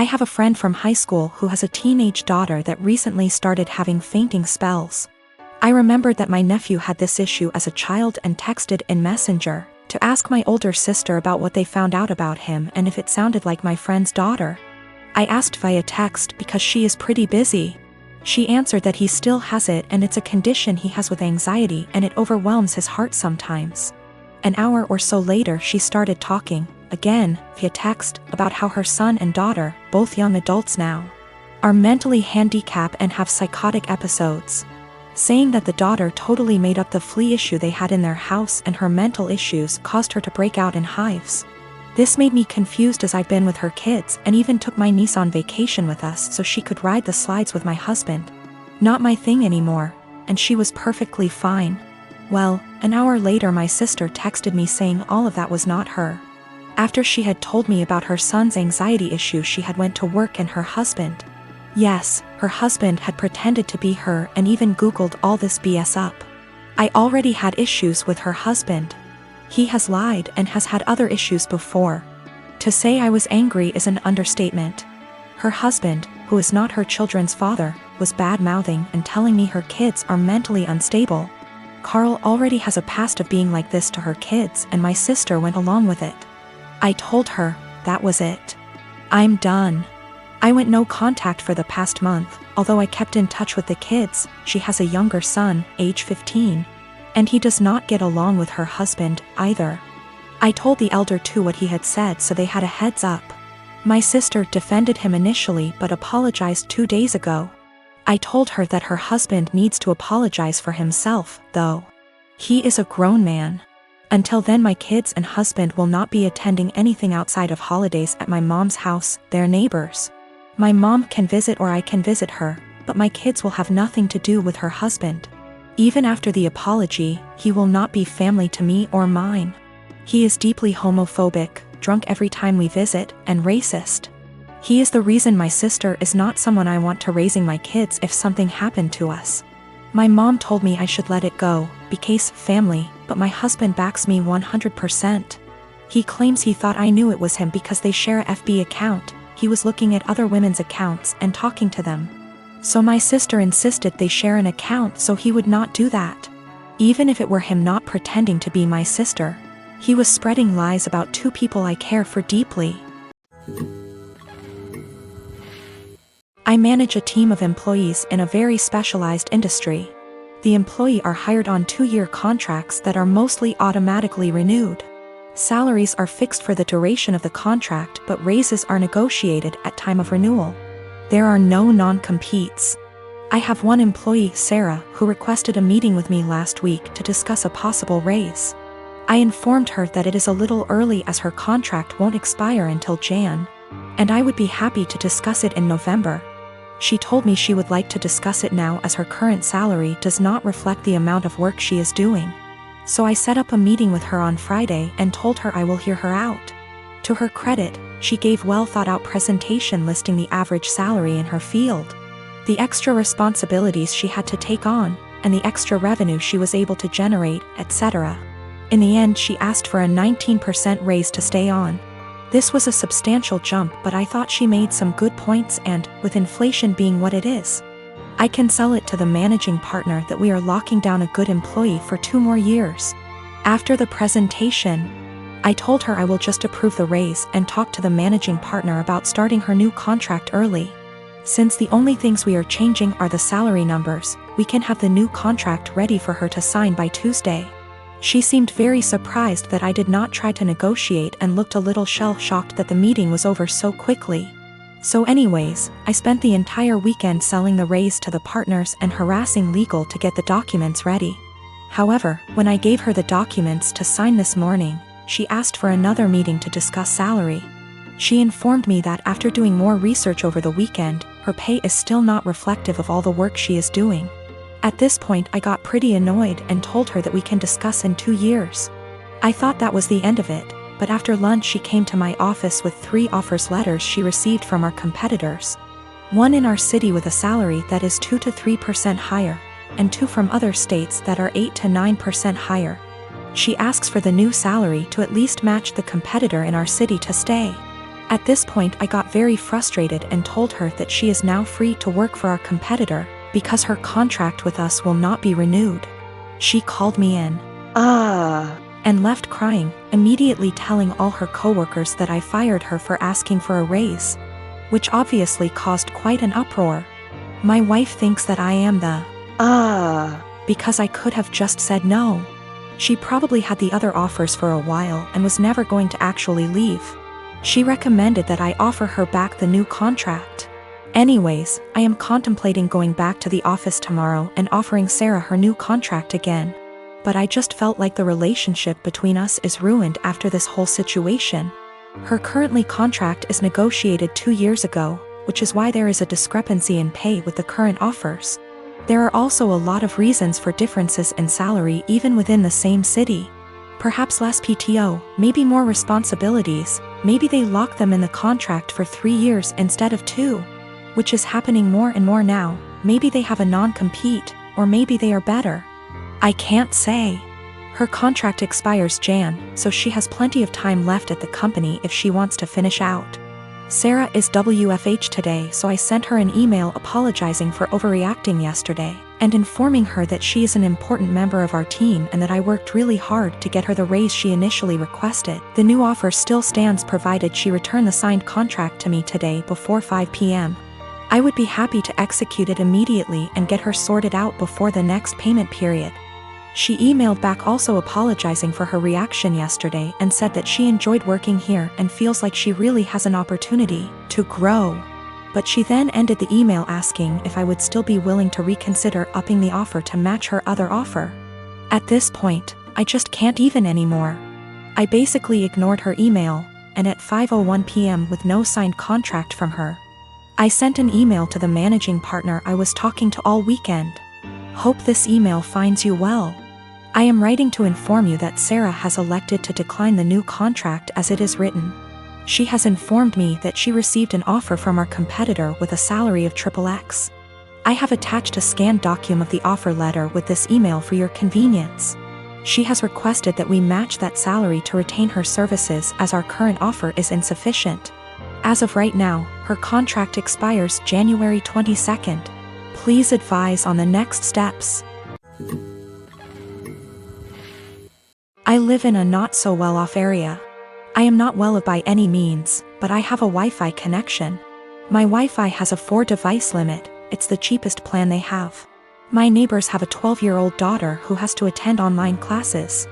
I have a friend from high school who has a teenage daughter that recently started having fainting spells. I remembered that my nephew had this issue as a child and texted in Messenger to ask my older sister about what they found out about him and if it sounded like my friend's daughter. I asked via text because she is pretty busy. She answered that he still has it and it's a condition he has with anxiety and it overwhelms his heart sometimes. An hour or so later she started talking, again, via text, about how her son and daughter, both young adults now, are mentally handicapped and have psychotic episodes. Saying that the daughter totally made up the flea issue they had in their house and her mental issues caused her to break out in hives. This made me confused as I've been with her kids and even took my niece on vacation with us so she could ride the slides with my husband. Not my thing anymore, and she was perfectly fine. Well, an hour later my sister texted me saying all of that was not her. After she had told me about her son's anxiety issue, she had went to work and her husband. Yes, her husband had pretended to be her and even Googled all this BS up. I already had issues with her husband. He has lied and has had other issues before. To say I was angry is an understatement. Her husband, who is not her children's father, was bad-mouthing and telling me her kids are mentally unstable. Carl already has a past of being like this to her kids and my sister went along with it. I told her, that was it. I'm done. I went no contact for the past month, although I kept in touch with the kids. She has a younger son, age 15. And he does not get along with her husband, either. I told the elder too what he had said so they had a heads up. My sister defended him initially but apologized 2 days ago. I told her that her husband needs to apologize for himself, though. He is a grown man. Until then my kids and husband will not be attending anything outside of holidays at my mom's house, their neighbors. My mom can visit or I can visit her, but my kids will have nothing to do with her husband. Even after the apology, he will not be family to me or mine. He is deeply homophobic, drunk every time we visit, and racist. He is the reason my sister is not someone I want to raising my kids if something happened to us. My mom told me I should let it go, because family, but my husband backs me 100%. He claims he thought I knew it was him because they share a FB account. He was looking at other women's accounts and talking to them. So my sister insisted they share an account so he would not do that. Even if it were him not pretending to be my sister, he was spreading lies about two people I care for deeply. I manage a team of employees in a very specialized industry. The employees are hired on 2-year contracts that are mostly automatically renewed. Salaries are fixed for the duration of the contract but raises are negotiated at time of renewal. There are no non-competes. I have one employee, Sarah, who requested a meeting with me last week to discuss a possible raise. I informed her that it is a little early as her contract won't expire until Jan, and I would be happy to discuss it in November. She told me she would like to discuss it now as her current salary does not reflect the amount of work she is doing. So I set up a meeting with her on Friday and told her I will hear her out. To her credit, she gave well-thought-out presentation listing the average salary in her field, the extra responsibilities she had to take on, and the extra revenue she was able to generate, etc. In the end, she asked for a 19% raise to stay on. This was a substantial jump, but I thought she made some good points and, with inflation being what it is, I can sell it to the managing partner that we are locking down a good employee for 2 more years. After the presentation, I told her I will just approve the raise and talk to the managing partner about starting her new contract early. Since the only things we are changing are the salary numbers, we can have the new contract ready for her to sign by Tuesday. She seemed very surprised that I did not try to negotiate and looked a little shell-shocked that the meeting was over so quickly. So anyways, I spent the entire weekend selling the raise to the partners and harassing legal to get the documents ready. However, when I gave her the documents to sign this morning, she asked for another meeting to discuss salary. She informed me that after doing more research over the weekend, her pay is still not reflective of all the work she is doing. At this point I got pretty annoyed and told her that we can discuss in 2 years. I thought that was the end of it, but after lunch she came to my office with 3 offers letters she received from our competitors. One in our city with a salary that is 2 to 3% higher, and 2 from other states that are 8 to 9% higher. She asks for the new salary to at least match the competitor in our city to stay. At this point I got very frustrated and told her that she is now free to work for our competitor, because her contract with us will not be renewed. She called me in and left crying, immediately telling all her coworkers that I fired her for asking for a raise, which obviously caused quite an uproar. My wife thinks that I am the because I could have just said no. She probably had the other offers for a while and was never going to actually leave. She recommended that I offer her back the new contract. Anyways, I am contemplating going back to the office tomorrow and offering Sarah her new contract again. But I just felt like the relationship between us is ruined after this whole situation. Her currently contract is negotiated 2 years ago, which is why there is a discrepancy in pay with the current offers. There are also a lot of reasons for differences in salary even within the same city. Perhaps less PTO, maybe more responsibilities, maybe they lock them in the contract for 3 years instead of 2. Which is happening more and more now. Maybe they have a non-compete, or maybe they are better. I can't say. Her contract expires Jan, so she has plenty of time left at the company if she wants to finish out. Sarah is WFH today, so I sent her an email apologizing for overreacting yesterday, and informing her that she is an important member of our team and that I worked really hard to get her the raise she initially requested. The new offer still stands provided she return the signed contract to me today before 5 p.m. I would be happy to execute it immediately and get her sorted out before the next payment period. She emailed back also apologizing for her reaction yesterday and said that she enjoyed working here and feels like she really has an opportunity to grow. But she then ended the email asking if I would still be willing to reconsider upping the offer to match her other offer. At this point, I just can't even anymore. I basically ignored her email, and at 5:01 p.m. with no signed contract from her, I sent an email to the managing partner I was talking to all weekend. Hope this email finds you well. I am writing to inform you that Sarah has elected to decline the new contract as it is written. She has informed me that she received an offer from our competitor with a salary of XXX. I have attached a scanned document of the offer letter with this email for your convenience. She has requested that we match that salary to retain her services as our current offer is insufficient. As of right now, her contract expires January 22nd. Please advise on the next steps. I live in a not-so-well-off area. I am not well off by any means, but I have a Wi-Fi connection. My Wi-Fi has a 4-device limit. It's the cheapest plan they have. My neighbors have a 12-year-old daughter who has to attend online classes.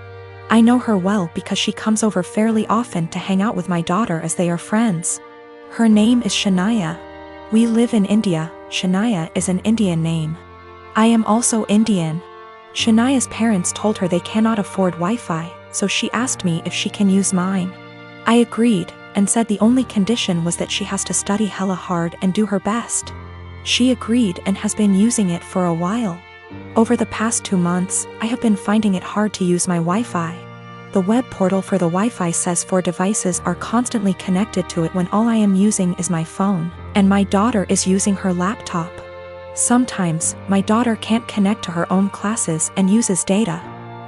I know her well because she comes over fairly often to hang out with my daughter as they are friends. Her name is Shania. We live in India. Shania is an Indian name. I am also Indian. Shania's parents told her they cannot afford Wi-Fi, so she asked me if she can use mine. I agreed, and said the only condition was that she has to study hella hard and do her best. She agreed and has been using it for a while. Over the past 2 months, I have been finding it hard to use my Wi-Fi. The web portal for the Wi-Fi says 4 devices are constantly connected to it when all I am using is my phone, and my daughter is using her laptop. Sometimes, my daughter can't connect to her own classes and uses data.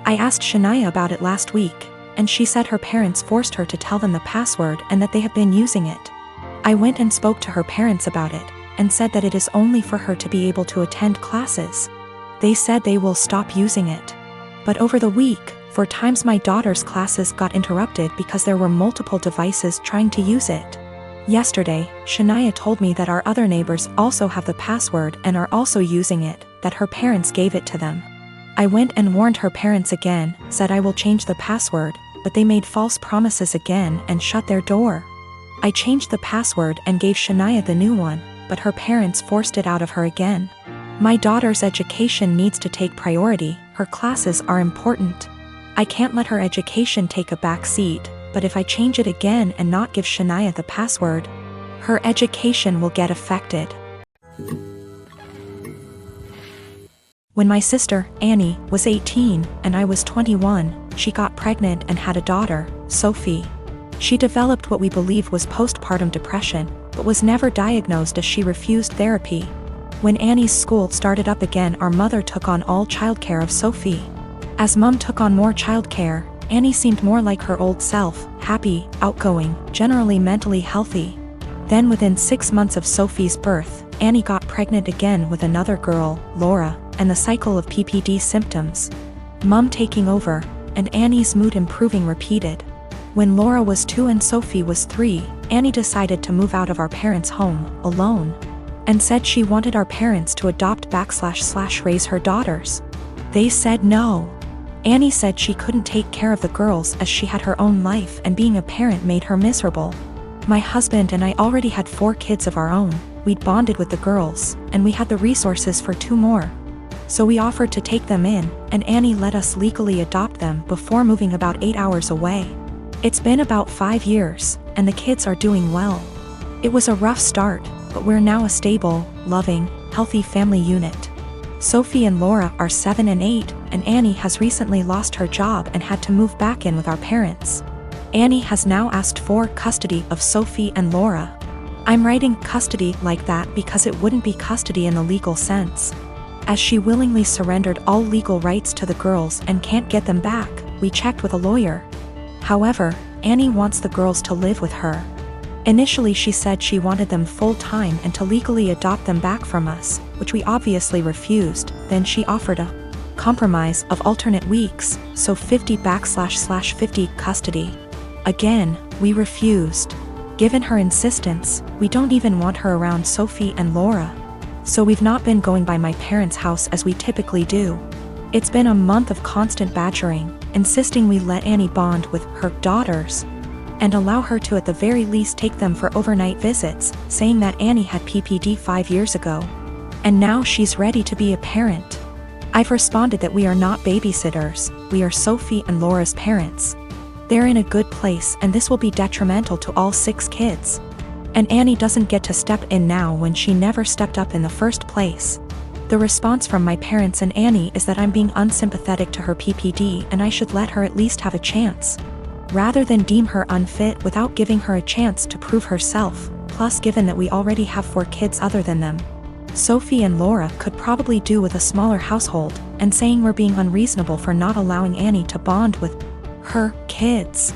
I asked Shania about it last week, and she said her parents forced her to tell them the password and that they have been using it. I went and spoke to her parents about it, and said that it is only for her to be able to attend classes. They said they will stop using it. But over the week, 4 times my daughter's classes got interrupted because there were multiple devices trying to use it. Yesterday, Shania told me that our other neighbors also have the password and are also using it, that her parents gave it to them. I went and warned her parents again, said I will change the password, but they made false promises again and shut their door. I changed the password and gave Shania the new one, but her parents forced it out of her again. My daughter's education needs to take priority, her classes are important. I can't let her education take a back seat, but if I change it again and not give Shania the password, her education will get affected. When my sister, Annie, was 18 and I was 21, she got pregnant and had a daughter, Sophie. She developed what we believe was postpartum depression, but was never diagnosed as she refused therapy. When Annie's school started up again, our mother took on all childcare of Sophie. As Mum took on more childcare, Annie seemed more like her old self, happy, outgoing, generally mentally healthy. Then within 6 months of Sophie's birth, Annie got pregnant again with another girl, Laura, and the cycle of PPD symptoms. Mom taking over, and Annie's mood improving repeated. When Laura was 2 and Sophie was 3, Annie decided to move out of our parents' home, alone, and said she wanted our parents to adopt/raise her daughters. They said no. Annie said she couldn't take care of the girls as she had her own life and being a parent made her miserable. My husband and I already had 4 kids of our own, we'd bonded with the girls, and we had the resources for 2 more. So we offered to take them in, and Annie let us legally adopt them before moving about 8 hours away. It's been about 5 years, and the kids are doing well. It was a rough start, but we're now a stable, loving, healthy family unit. Sophie and Laura are 7 and 8, and Annie has recently lost her job and had to move back in with our parents. Annie has now asked for custody of Sophie and Laura. I'm writing custody like that because it wouldn't be custody in the legal sense. As she willingly surrendered all legal rights to the girls and can't get them back, we checked with a lawyer. However, Annie wants the girls to live with her. Initially she said she wanted them full-time and to legally adopt them back from us, which we obviously refused. Then she offered a compromise of alternate weeks, so 50//50 custody. Again, we refused. Given her insistence, we don't even want her around Sophie and Laura. So we've not been going by my parents' house as we typically do. It's been a month of constant badgering, insisting we let Annie bond with her daughters and allow her to at the very least take them for overnight visits, saying that Annie had PPD 5 years ago. And now she's ready to be a parent. I've responded that we are not babysitters, we are Sophie and Laura's parents. They're in a good place and this will be detrimental to all 6 kids. And Annie doesn't get to step in now when she never stepped up in the first place. The response from my parents and Annie is that I'm being unsympathetic to her PPD and I should let her at least have a chance, rather than deem her unfit without giving her a chance to prove herself. Plus, given that we already have 4 kids other than them, Sophie and Laura could probably do with a smaller household, and saying we're being unreasonable for not allowing Annie to bond with her kids.